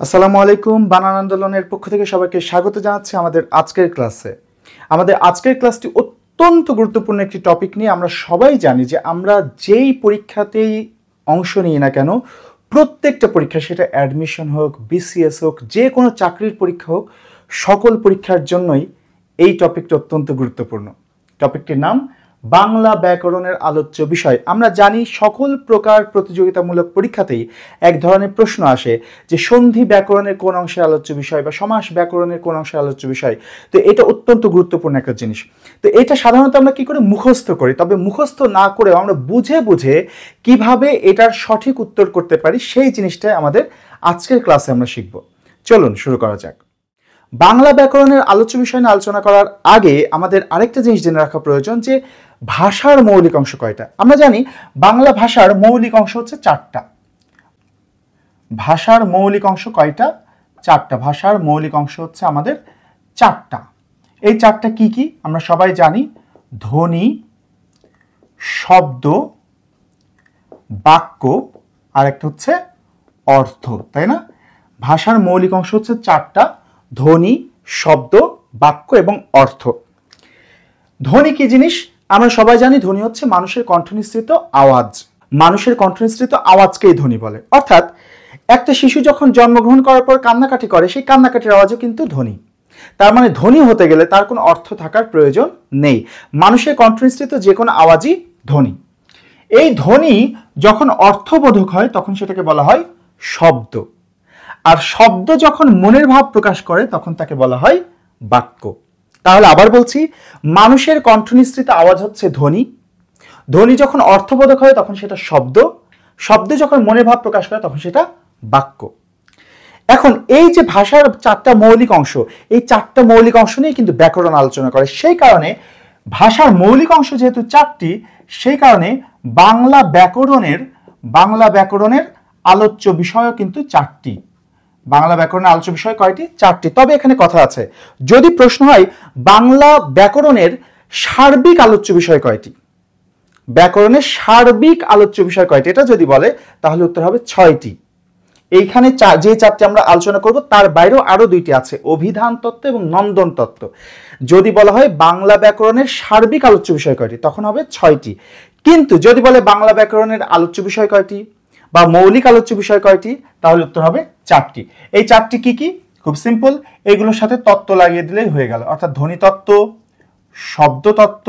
আসসালামু আলাইকুম। বানান আন্দোলনের পক্ষ থেকে সবাইকে স্বাগত জানাচ্ছি আমাদের আজকের ক্লাসে। আমাদের আজকের ক্লাসটি অত্যন্ত গুরুত্বপূর্ণ একটি টপিক নিয়ে। আমরা সবাই জানি যে আমরা যেই পরীক্ষাতেই অংশ নিই না কেন, প্রত্যেকটা পরীক্ষা, সেটা অ্যাডমিশন হোক, বিসিএস হোক, যে কোনো চাকরির পরীক্ষা হোক, সকল পরীক্ষার জন্যই এই টপিকটি অত্যন্ত গুরুত্বপূর্ণ। টপিকটির নাম বাংলা ব্যাকরণের আলোচ্য বিষয়। আমরা জানি সকল প্রকার প্রতিযোগিতামূলক পরীক্ষাতেই এক ধরনের প্রশ্ন আসে যে সন্ধি ব্যাকরণের কোন অংশের আলোচ্য বিষয় বা সমাস ব্যাকরণের কোন অংশের আলোচ্য বিষয়। তো এটা অত্যন্ত গুরুত্বপূর্ণ একটা জিনিস। তো এটা সাধারণত আমরা কি করে মুখস্থ করি, তবে মুখস্থ না করেও আমরা বুঝে বুঝে কিভাবে এটার সঠিক উত্তর করতে পারি সেই জিনিসটাই আমাদের আজকের ক্লাসে আমরা শিখব। চলুন শুরু করা যাক। বাংলা ব্যাকরণের আলোচ্য বিষয় নিয়ে আলোচনা করার আগে আমাদের আরেকটা জিনিস জেনে রাখা প্রয়োজন যে ভাষার মৌলিক অংশ কয়টা। আমরা জানি বাংলা ভাষার মৌলিক অংশ হচ্ছে চারটা। ভাষার মৌলিক অংশ কয়টা? চারটা। ভাষার মৌলিক অংশ হচ্ছে আমাদের চারটা। এই চারটা কি কি আমরা সবাই জানি? ধ্বনি, শব্দ, বাক্য, আর একটা হচ্ছে অর্থ, তাই না? ভাষার মৌলিক অংশ হচ্ছে চারটা: ধ্বনি, শব্দ, বাক্য এবং অর্থ। ধ্বনি কি জিনিস? আমরা সবাই জানি ধ্বনি হচ্ছে মানুষের কণ্ঠনিঃসৃত আওয়াজ। মানুষের কণ্ঠনিঃসৃত আওয়াজকেই ধ্বনি বলে। অর্থাৎ একটা শিশু যখন জন্মগ্রহণ করার পর কান্নাকাটি করে, সেই কান্নাকাটির আওয়াজও কিন্তু ধ্বনি। তার মানে ধ্বনি হতে গেলে তার কোনো অর্থ থাকার প্রয়োজন নেই। মানুষের কণ্ঠনিঃসৃত যে কোনো আওয়াজই ধ্বনি। এই ধ্বনি যখন অর্থবোধক হয় তখন সেটাকে বলা হয় শব্দ। আর শব্দ যখন মনের ভাব প্রকাশ করে তখন তাকে বলা হয় বাক্য। তাহলে আবার বলছি, মানুষের কণ্ঠনিঃসৃত আওয়াজ হচ্ছে ধ্বনি। ধ্বনি যখন অর্থবোধক হয় তখন সেটা শব্দ। শব্দ যখন মনের ভাব প্রকাশ করে তখন সেটা বাক্য। এখন এই যে ভাষার চারটা মৌলিক অংশ, এই চারটা মৌলিক অংশ নিয়ে কিন্তু ব্যাকরণ আলোচনা করে। সেই কারণে ভাষার মৌলিক অংশ যেহেতু চারটি, সেই কারণে বাংলা ব্যাকরণের আলোচ্য বিষয়ও কিন্তু চারটি। বাংলা ব্যাকরণের আলোচ্য বিষয় কয়টি? চারটি। তবে এখানে কথা আছে, যদি প্রশ্ন হয় বাংলা ব্যাকরণের সার্বিক আলোচ্য বিষয় কয়টি, ব্যাকরণের সার্বিক আলোচ্য বিষয় কয়টি, এটা যদি বলে তাহলে উত্তর হবে 6টি। এইখানে যে চারটি আমরা আলোচনা করব তার বাইরেও আরো দুইটি আছে, অভিধান তত্ত্ব এবং নন্দন তত্ত্ব। যদি বলা হয় বাংলা ব্যাকরণের সার্বিক আলোচ্য বিষয় কয়টি, তখন হবে 6টি। কিন্তু যদি বলে বাংলা ব্যাকরণের আলোচ্য বিষয় কয়টি বা মৌলিক আলোচ্য বিষয় কয়টি, তাহলে উত্তর হবে 4টি। এই 4টি কি কি? খুব সিম্পল, এগুলোর সাথে তত্ত্ব লাগিয়ে দিলেই হয়ে গেল। অর্থাৎ ধ্বনি তত্ত্ব, শব্দ তত্ত্ব,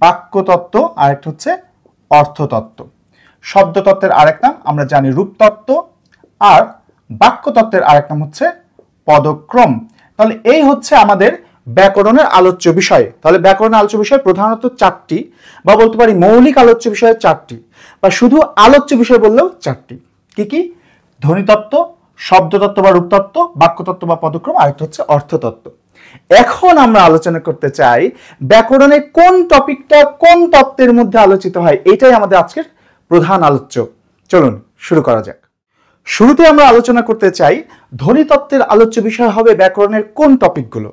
বাক্য তত্ত্ব, আর একটা হচ্ছে অর্থ তত্ত্ব। শব্দ তত্ত্বের আরেক নাম আমরা জানি রূপ তত্ত্ব, আর বাক্য তত্ত্বের আরেক নাম হচ্ছে পদক্রম। তাহলে এই হচ্ছে আমাদের ব্যাকরণের আলোচ্য বিষয়। তাহলে ব্যাকরণের আলোচ্য বিষয় প্রধানত 4টি, বা বলতে পারি মৌলিক আলোচ্য বিষয় 4টি, বা শুধু আলোচ্য বিষয় বললেও 4টি। কি কি? ধ্বনিতত্ত্ব, শব্দতত্ত্ব বা রূপতত্ত্ব, বাক্যতত্ত্ব বা পদক্রম, আরেকটা হচ্ছে অর্থতত্ত্ব। এখন আমরা আলোচনা করতে চাই ব্যাকরণের কোন টপিকটা কোন তত্ত্বের মধ্যে আলোচিত হয়। এটাই আমাদের আজকের প্রধান আলোচ্য। চলুন শুরু করা যাক। শুরুতে আমরা আলোচনা করতে চাই ধ্বনিতত্ত্বের আলোচ্য বিষয় হবে ব্যাকরণের কোন টপিকগুলো।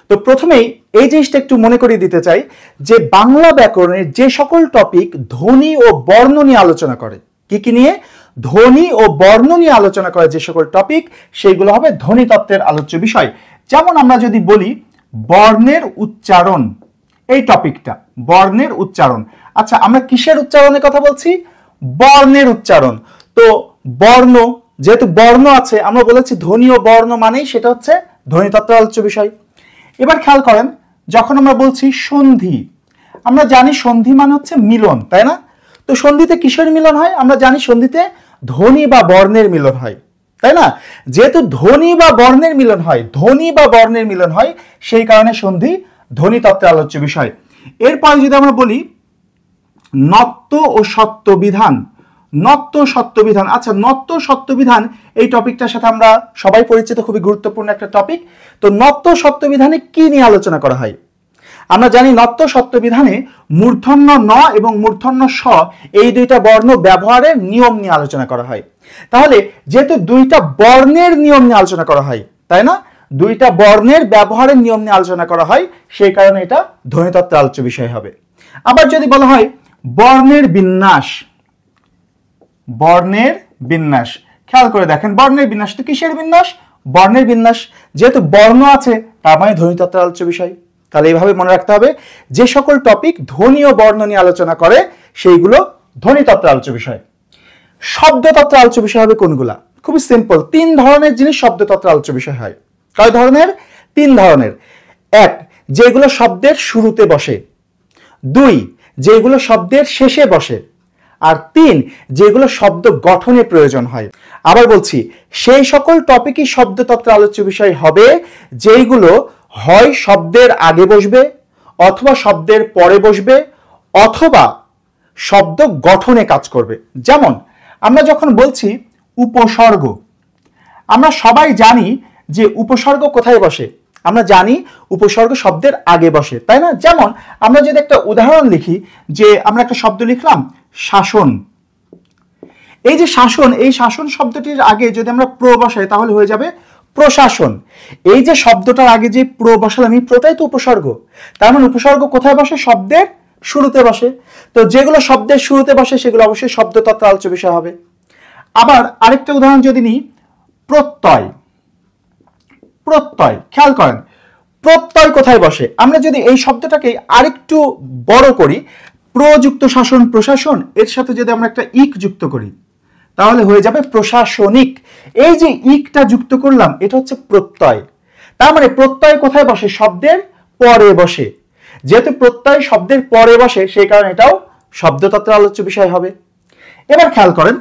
তো প্রথমেই এই জিনিসটা একটু মনে করিয়ে দিতে চাই যে বাংলা ব্যাকরণের যে সকল টপিক ধ্বনি ও বর্ণ নিয়ে আলোচনা করে, কি কি নিয়ে? ধ্বনি ও বর্ণ নিয়ে আলোচনা করে যে সকল টপিক, সেইগুলো হবে ধ্বনিতত্ত্বের আলোচ্য বিষয়। যেমন আমরা যদি বলি বর্ণের উচ্চারণ, এই টপিকটা বর্ণের উচ্চারণ। আচ্ছা, আমরা কিসের উচ্চারণের কথা বলছি? বর্ণের উচ্চারণ। তো বর্ণ, যেহেতু বর্ণ আছে, আমরা বলেছি ধ্বনি ও বর্ণ মানেই সেটা হচ্ছে ধ্বনিতত্ত্বের আলোচ্য বিষয়। এবার খেয়াল করেন, যখন আমরা বলছি সন্ধি, আমরা জানি সন্ধি মানে হচ্ছে মিলন, তাই না? তো সন্ধিতে কিসের মিলন হয়? আমরা জানি সন্ধিতে ধ্বনি বা বর্ণের মিলন হয়, তাই না? যেহেতু ধ্বনি বা বর্ণের মিলন হয়, সেই কারণে সন্ধি ধ্বনিতত্ত্বের আলোচ্য বিষয়। এরপর যদি আমরা বলি নত্ব ও সত্য বিধান, নত্ব সত্য বিধান। আচ্ছা, নত্ব সত্য বিধান এই টপিকটার সাথে আমরা সবাই পরিচিত, খুবই গুরুত্বপূর্ণ একটা টপিক। তো নত্ব সত্য বিধানে কি নিয়ে আলোচনা করা হয়? আমরা জানি নত্ব সত্য বিধানে মূর্ধন্য ন এবং মূর্ধন্য স এই দুইটা বর্ণ ব্যবহারের নিয়ম নিয়ে আলোচনা করা হয়। তাহলে যেহেতু দুইটা বর্ণের নিয়ম নিয়ে আলোচনা করা হয়, তাই না? দুইটা বর্ণের ব্যবহারের নিয়ম নিয়ে আলোচনা করা হয়, সেই কারণে এটা ধ্বনিতত্ত্বের আলোচ্য বিষয় হবে। আবার যদি বলা হয় বর্ণের বিন্যাস, বর্ণের বিন্যাস, খেয়াল করে দেখেন বর্ণের বিন্যাস তো কিসের বিন্যাস? বর্ণের বিন্যাস। যেহেতু বর্ণ আছে তার মানে ধ্বনিতত্ত্বের আলোচ্য বিষয়। তাহলে এইভাবে মনে রাখতে হবে যে সকল টপিক ধ্বনি ও বর্ণ নিয়ে আলোচনা করে সেইগুলো ধ্বনিতত্ত্বের আলোচ্য বিষয়। শব্দতত্ত্বের আলোচ্য বিষয় হবে কোনগুলা? খুবই সিম্পল, 3 ধরনের জিনিস শব্দতত্ত্বের আলোচ্য বিষয় হয়। কয় ধরনের? 3 ধরনের। 1, যেগুলো শব্দের শুরুতে বসে। 2, যেগুলো শব্দের শেষে বসে। আর 3, যেগুলো শব্দ গঠনে প্রয়োজন হয়। আবার বলছি, সেই সকল টপিকই শব্দতত্ত্বের আলোচ্য বিষয় হবে যেইগুলো হয় শব্দের আগে বসবে, অথবা শব্দের পরে বসবে, অথবা শব্দ গঠনে কাজ করবে। যেমন আমরা যখন বলছি উপসর্গ, আমরা সবাই জানি যে উপসর্গ কোথায় বসে। আমরা জানি উপসর্গ শব্দের আগে বসে, তাই না? যেমন আমরা যদি একটা উদাহরণ লিখি, যে আমরা একটা শব্দ লিখলাম শাসন। এই যে শাসন, এই শাসন শব্দটির আগে যদি আমরা প্র বসাই তাহলে হয়ে যাবে প্রশাসন। এই যে শব্দটার আগে যে প্র বসালাম, এই প্রটাই তো উপসর্গ। তার মানে উপসর্গ কোথায় বসে? শব্দের শুরুতে বসে। তো যেগুলো শব্দের শুরুতে বসে সেগুলো অবশ্যই শব্দতত্ত্বের আলোচ্য বিষয় হবে। আবার আরেকটা উদাহরণ যদি নিই, প্রত্যয়। প্রত্যয়, খেয়াল করেন প্রত্যয় কোথায় বসে। আমরা যদি এই শব্দটাকে আরেকটু বড় করি, প্রযুক্ত শাসন প্রশাসন, এর সাথে যদি আমরা একটা ইক যুক্ত করি তাহলে হয়ে যাবে প্রশাসনিক। এই যে ইকটা যুক্ত করলাম এটা হচ্ছে প্রত্যয়। তার মানে প্রত্যয় কোথায় বসে? শব্দের পরে বসে। যেহেতু প্রত্যয় শব্দের পরে বসে সেই কারণে এটাও শব্দতত্ত্বের আলোচ্য বিষয় হবে। এবার খেয়াল করেন,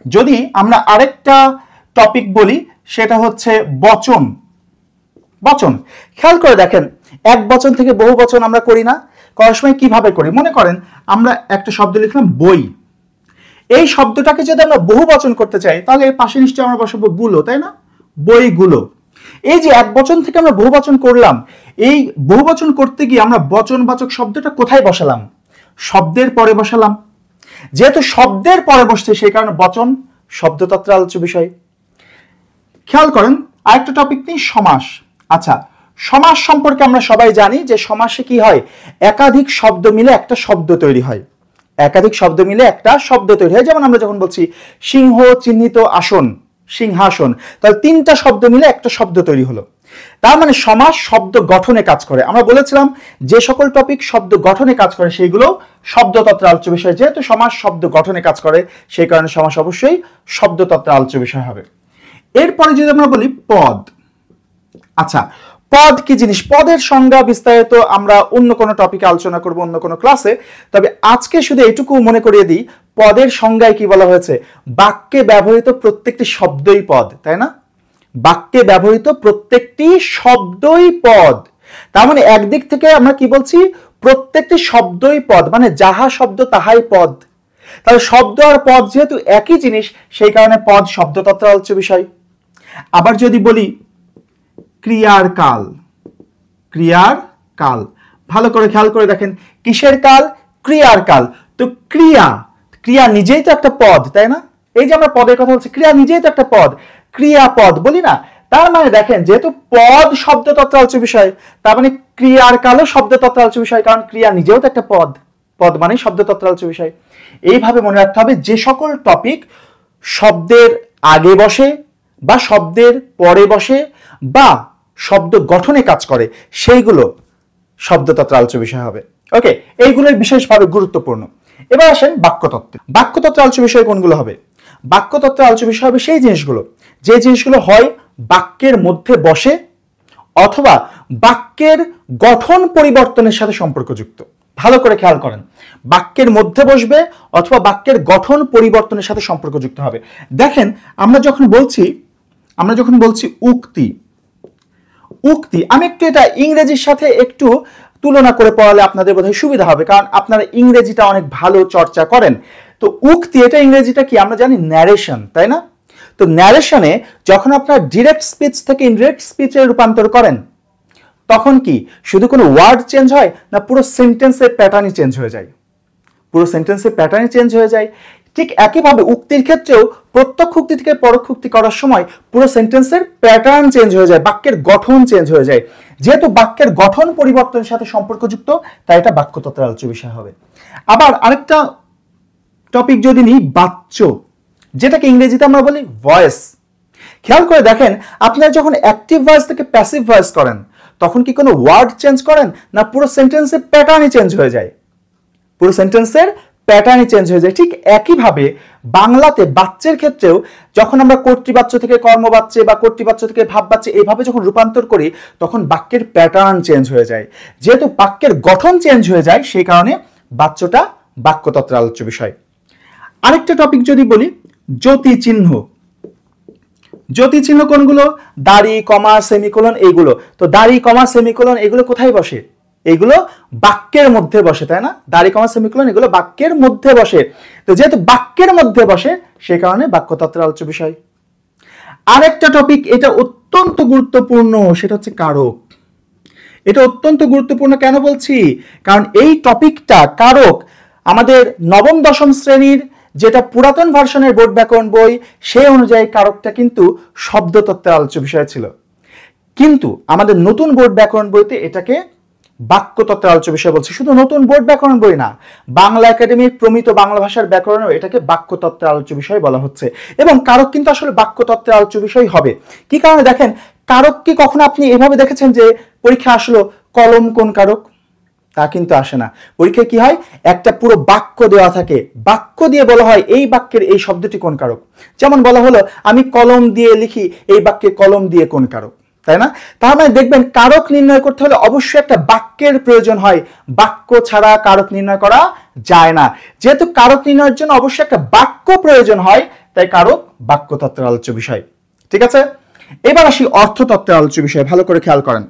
যদি আমরা আরেকটা টপিক বলি সেটা হচ্ছে বচন। বচন, খেয়াল করে দেখেন এক বচন থেকে বহু বচন আমরা করি না? করার সময় কিভাবে করি? মনে করেন আমরা একটা শব্দ লিখলাম বই। এই শব্দটাকে যদি আমরা বহু বচন করতে চাই তাহলে এর পাশে নিশ্চয়ই আমরা বসাবো গুলো, তাই না? বইগুলো। এই যে এক বচন থেকে আমরা বহু বচন করলাম, এই বহু বচন করতে গিয়ে আমরা বচনবাচক শব্দটা কোথায় বসালাম? শব্দের পরে বসালাম। যেহেতু শব্দের পরে বসছে সেই কারণে বচন শব্দতত্ত্বের আলোচ্য বিষয়। খেয়াল করেন আরেকটা টপিক নিয়ে সমাস। আচ্ছা, সমাস সম্পর্কে আমরা সবাই জানি যে সমাসে কি হয়? একাধিক শব্দ মিলে একটা শব্দ তৈরি হয়। একাধিক শব্দ মিলে একটা শব্দ তৈরি হয়। যেমন আমরা যখন বলছি সিংহ চিহ্নিত আসন, সিংহাসন, তাহলে 3টা শব্দ মিলে একটা শব্দ তৈরি হলো। তার মানে সমাস শব্দ গঠনে কাজ করে। আমরা বলেছিলাম যে সকল টপিক শব্দ গঠনে কাজ করে সেইগুলো শব্দতত্ত্বের আলোচ্য বিষয়। যেহেতু সমাস শব্দ গঠনে কাজ করে সেই কারণে সমাস অবশ্যই শব্দতত্ত্বের আলোচ্য বিষয় হবে। এরপরে যদি আমরা বলি পদ। আচ্ছা, পদ কি জিনিস? পদের সংজ্ঞা বিস্তারিত আমরা অন্য কোনো টপিকে আলোচনা করব, অন্য কোনো ক্লাসে। তবে আজকে শুধু এটুকু মনে করিয়ে দিই, পদের সংজ্ঞায় কি বলা হয়েছে? বাক্যে ব্যবহৃত প্রত্যেকটি শব্দই পদ, তাই না? বাক্যে ব্যবহৃত প্রত্যেকটি শব্দই পদ। তার মানে একদিক থেকে আমরা কি বলছি? প্রত্যেকটি শব্দই পদ, মানে যাহা শব্দ তাহাই পদ। তাহলে শব্দ আর পদ যেহেতু একই জিনিস সেই কারণে পদ শব্দতত্ত্বের আলোচ্য বিষয়। আবার যদি বলি ক্রিয়ার কাল। ক্রিয়ার কাল, ভালো করে খেয়াল করে দেখেন কিসের কাল? ক্রিয়ার কাল। তো ক্রিয়া, ক্রিয়া নিজেই তো একটা পদ, তাই না? এই যে আমরা পদের কথা বলছি, ক্রিয়া নিজেই তো একটা পদ, ক্রিয়াপদ বলি না? তার মানে দেখেন যেহেতু পদ শব্দতত্ত্বের আলোচ্য বিষয়, তার মানে ক্রিয়ার কালও শব্দতত্ত্বের আলোচ্য বিষয়, কারণ ক্রিয়া নিজেও তো একটা পদ। পদ মানে শব্দতত্ত্বের আলোচ্য বিষয়। এইভাবে মনে রাখতে হবে যে সকল টপিক শব্দের আগে বসে বা শব্দের পরে বসে বা শব্দ গঠনে কাজ করে সেইগুলো শব্দতত্ত্বের আলোচ্য বিষয় হবে। ওকে, এইগুলোই বিশেষভাবে গুরুত্বপূর্ণ। এবার আসেন বাক্যতত্ত্বে। বাক্যতত্ত্বের আলোচ্য বিষয় কোনগুলো হবে? বাক্যতত্ত্বের আলোচ্য বিষয় হবে সেই জিনিসগুলো যে জিনিসগুলো হয় বাক্যের মধ্যে বসে অথবা বাক্যের গঠন পরিবর্তনের সাথে সম্পর্কযুক্ত। ভালো করে খেয়াল করেন, বাক্যের মধ্যে বসবে অথবা বাক্যের গঠন পরিবর্তনের সাথে সম্পর্কযুক্ত হবে। দেখেন আমরা যখন বলছি উক্তি, উক্তি, আমি একটু এটা ইংরেজির সাথে একটু তুলনা করে পড়ালে আপনাদের বোধহয় সুবিধা হবে, কারণ আপনারা ইংরেজিটা অনেক ভালো চর্চা করেন। তো উক্তি, এটা ইংরেজিটা কি? আমরা জানি ন্যারেশন, তাই না? তো ন্যারেশনে যখন আপনার ডিরেক্ট স্পিচ থেকে ইনডিরেক্ট স্পিচে রূপান্তর করেন তখন কি শুধু কোনো ওয়ার্ড চেঞ্জ হয় না পুরো সেন্টেন্সের প্যাটার্নই চেঞ্জ হয়ে যায়? পুরো সেন্টেন্সের প্যাটার্নই চেঞ্জ হয়ে যায়। ঠিক একইভাবে উক্তির ক্ষেত্রেও প্রত্যক্ষ উক্তি থেকে পরোক্ষ উক্তি করার সময় পুরো সেন্টেন্সের প্যাটার্ন চেঞ্জ হয়ে যায়, বাক্যের গঠন চেঞ্জ হয়ে যায়। যেহেতু বাক্যের গঠন পরিবর্তনের সাথে সম্পর্কযুক্ত তাই এটা বাক্যতত্ত্বের আলোচ্য বিষয় হবে। আবার আরেকটা টপিক যদি নিই বাচ্য। যেটাকে ইংরেজিতে আমরা বলি ভয়েস। খেয়াল করে দেখেন, আপনারা যখন অ্যাক্টিভ ভয়েস থেকে প্যাসিভ ভয়েস করেন তখন কি কোনো ওয়ার্ড চেঞ্জ করেন, না পুরো সেন্টেন্সের প্যাটার্নই চেঞ্জ হয়ে যায়? পুরো সেন্টেন্সের প্যাটার্নই চেঞ্জ হয়ে যায়। ঠিক একইভাবে বাংলাতে বাচ্চের ক্ষেত্রেও যখন আমরা কর্তৃবাচ্য থেকে কর্মবাচ্যে বা কর্তৃবাচ্য থেকে ভাববাচ্যে এইভাবে যখন রূপান্তর করি তখন বাক্যের প্যাটার্ন চেঞ্জ হয়ে যায়। যেহেতু বাক্যের গঠন চেঞ্জ হয়ে যায় সেই কারণে বাচ্যটা বাক্যতত্ত্বের আলোচ্য বিষয়। আরেকটা টপিক যদি বলি, জ্যোতিচিহ্ন। জ্যোতিচিহ্ন কোনগুলো? দাড়ি, কমা, সেমিকোলন, এইগুলো। তো দাড়ি, কমা, সেমিকোলন এগুলো কোথায় বসে? এগুলো বাক্যের মধ্যে বসে, তাই না? দাড়ি, কমা, সেমিকোলন এগুলো বাক্যের মধ্যে বসে। তো যেহেতু বাক্যের মধ্যে বসে সেই কারণে বাক্যতত্ত্বের আলোচ্য বিষয়। আরেকটা টপিক, এটা অত্যন্ত গুরুত্বপূর্ণ, সেটা হচ্ছে কারক। এটা অত্যন্ত গুরুত্বপূর্ণ কেন বলছি? কারণ এই টপিকটা কারক আমাদের নবম দশম শ্রেণীর যেটা পুরাতন ভার্সনের বোর্ড ব্যাকরণ বই সেই অনুযায়ী কারকটা কিন্তু শব্দতত্ত্বের আলোচ্য বিষয় ছিল, কিন্তু আমাদের নতুন বোর্ড ব্যাকরণ বইতে এটাকে বাক্যতত্ত্বের আলোচ্য বিষয় বলছে। শুধু নতুন বোর্ড ব্যাকরণ বই না, বাংলা একাডেমির প্রমিত বাংলা ভাষার ব্যাকরণেও এটাকে বাক্যতত্ত্বের আলোচ্য বিষয় বলা হচ্ছে। এবং কারক কিন্তু আসলে বাক্যতত্ত্বের আলোচ্য বিষয় হবে। কি কারণে? দেখেন, কারক কি কখনো আপনি এভাবে দেখেছেন যে পরীক্ষা আসলো কলম কোন কারক? তা কিন্তু আসে না। পরীক্ষায় কি হয়, একটা পুরো বাক্য দেওয়া থাকে, বাক্য দিয়ে বলা হয় এই বাক্যের এই শব্দটি কোন কারক। যেমন বলা হলো আমি কলম দিয়ে লিখি, এই বাক্যে কলম দিয়ে কোন কারক, তাই না? তার মানে দেখবেন কারক নির্ণয় করতে হলে অবশ্যই একটা বাক্যের প্রয়োজন হয়, বাক্য ছাড়া কারক নির্ণয় করা যায় না। যেহেতু কারক নির্ণয়ের জন্য অবশ্যই একটা বাক্য প্রয়োজন হয়, তাই কারক বাক্যতত্ত্বের আলোচ্য বিষয়। ঠিক আছে, এবার আসি অর্থতত্ত্বের আলোচ্য বিষয়। ভালো করে খেয়াল করেন,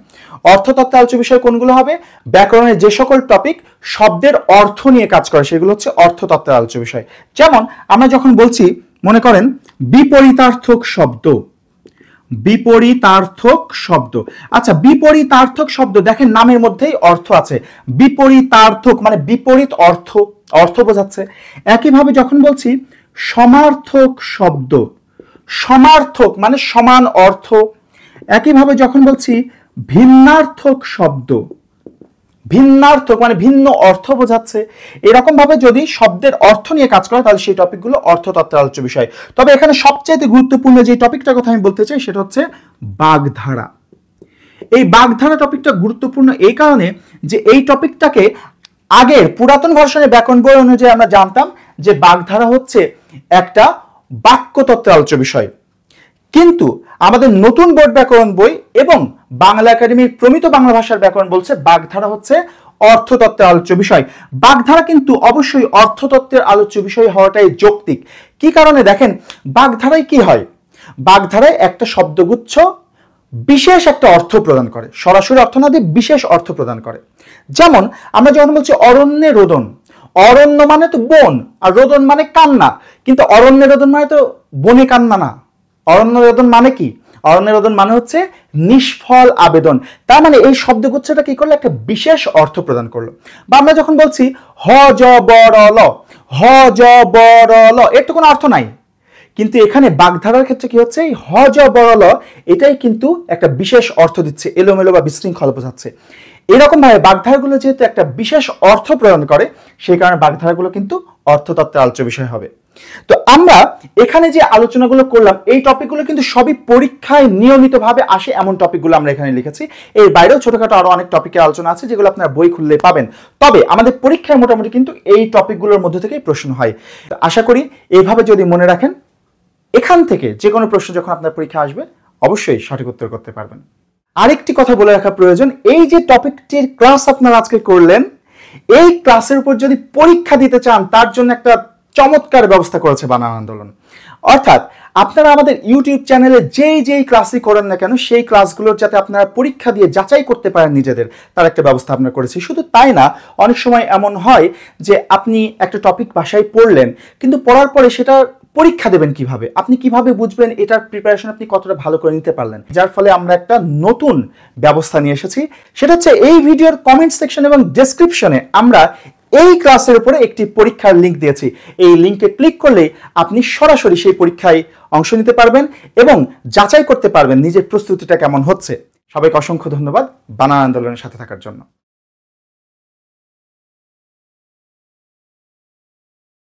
অর্থতত্ত্বের আলোচ্য বিষয় কোনগুলো হবে? ব্যাকরণের যে সকল টপিক শব্দের অর্থ নিয়ে কাজ করে সেগুলো হচ্ছে অর্থতত্ত্বের আলোচ্য বিষয়। যেমন আমরা যখন বলছি, মনে করেন বিপরীতার্থক শব্দ, বিপরীতার্থক শব্দ। আচ্ছা, বিপরীতার্থক শব্দ দেখেন নামের মধ্যেই অর্থ আছে। বিপরীতার্থক মানে বিপরীত অর্থ, অর্থ বোঝাচ্ছে। একইভাবে যখন বলছি সমার্থক শব্দ, সমার্থক মানে সমান অর্থ। একইভাবে যখন বলছি ভিন্নার্থক শব্দ, ভিন্নার্থক মানে ভিন্ন অর্থ বোঝাচ্ছে। এরকম ভাবে যদি শব্দের অর্থ নিয়ে কাজ করে তাহলে সেই টপিকগুলো অর্থতত্ত্বের আলোচ্য বিষয়। তবে এখানে সবচেয়ে গুরুত্বপূর্ণ যে টপিকটার কথা আমি বলতে চাই সেটা হচ্ছে বাগধারা। এই বাগধারা টপিকটা গুরুত্বপূর্ণ এই কারণে যে এই টপিকটাকে আগের পুরাতন ভার্সনের ব্যাকরণ বই অনুযায়ী আমরা জানতাম যে বাগধারা হচ্ছে একটা বাক্যতত্ত্বের আলোচ্য বিষয়, কিন্তু আমাদের নতুন বোর্ড ব্যাকরণ বই এবং বাংলা একাডেমির প্রমিত বাংলা ভাষার ব্যাকরণ বলছে বাগধারা হচ্ছে অর্থতত্ত্বের আলোচ্য বিষয়। বাগধারা কিন্তু অবশ্যই অর্থতত্ত্বের আলোচ্য বিষয় হওয়াটাই যৌক্তিক। কি কারণে? দেখেন বাগধারায় কি হয়, বাগধারায় একটা শব্দগুচ্ছ বিশেষ একটা অর্থ প্রদান করে, সরাসরি অর্থ না দিয়ে বিশেষ অর্থ প্রদান করে। যেমন আমরা যখন বলছি অরণ্যে রোদন, অরণ্য মানে তো বন আর রোদন মানে কান্না, কিন্তু অরণ্যে রোদন মানে তো বনে কান্না না। অরণ্য রোদন মানে কি? অরণ্য রোদন মানে হচ্ছে নিষ্ফল আবেদন। তার মানে এই শব্দগুচ্ছটা কি করলো, একটা বিশেষ অর্থ প্রদান করলো। বা আমরা যখন বলছি হ জ ব র ল, হ জ ব র ল, এর তো কোনো অর্থ নাই, কিন্তু এখানে বাগধারার ক্ষেত্রে কি হচ্ছে, এই হ জ ব র ল এটাই কিন্তু একটা বিশেষ অর্থ দিচ্ছে, এলোমেলো বা বিশৃঙ্খল বোঝাচ্ছে। এরকম ভাবে বাগধারাগুলো যেহেতু একটা বিশেষ অর্থ প্রদান করে সেই কারণে বাগধারাগুলো কিন্তু অর্থতত্ত্বের আলোচ্য বিষয় হবে। তো আমরা এখানে যে আলোচনাগুলো করলাম এই টপিকগুলো কিন্তু সবই পরীক্ষায় নিয়মিতভাবে আসে, এমন টপিকগুলো আমরা এখানে লিখেছি। এর বাইরেও ছোটখাটো আরো অনেক টপিকের আলোচনা আছে যেগুলো আপনারা বই খুললে পাবেন। তবে আমাদের পরীক্ষায় মোটামুটি কিন্তু এই টপিকগুলোর মধ্যে থেকেই প্রশ্ন হয়। আশা করি এইভাবে যদি মনে রাখেন এখান থেকে যে কোনো প্রশ্ন যখন আপনার পরীক্ষা আসবে অবশ্যই সঠিক উত্তর করতে পারবেন। আরেকটি কথা বলে রাখা প্রয়োজন, এই যে টপিকটির ক্লাস আপনারা আজকে করলেন এই ক্লাসের উপর যদি পরীক্ষা দিতে চান তার জন্য একটা চমৎকার ব্যবস্থা করেছে বানান আন্দোলন। অর্থাৎ আপনারা আমাদের ইউটিউব চ্যানেলে যেই ক্লাসই করেন না কেন সেই ক্লাসগুলোর যাতে আপনারা পরীক্ষা দিয়ে যাচাই করতে পারেন নিজেদের, তার একটা ব্যবস্থা আমরা করেছি। শুধু তাই না, অনেক সময় এমন হয় যে আপনি একটা টপিক বাসায় পড়লেন কিন্তু পড়ার পরে সেটা পরীক্ষা দেবেন কিভাবে, আপনি কিভাবে বুঝবেন এটার প্রিপারেশন আপনি কতটা ভালো করে নিতে পারলেন। যার ফলে আমরা একটা নতুন ব্যবস্থা নিয়ে এসেছি, সেটা হচ্ছে এই ভিডিওর কমেন্ট সেকশন এবং ডেসক্রিপশনে আমরা এই ক্লাসের উপরে একটি পরীক্ষার লিংক দিয়েছি। এই লিংকে ক্লিক করলেই আপনি সরাসরি সেই পরীক্ষায় অংশ নিতে পারবেন এবং যাচাই করতে পারবেন নিজের প্রস্তুতিটা কেমন হচ্ছে। সবাইকে অসংখ্য ধন্যবাদ বানান আন্দোলনের সাথে থাকার জন্য।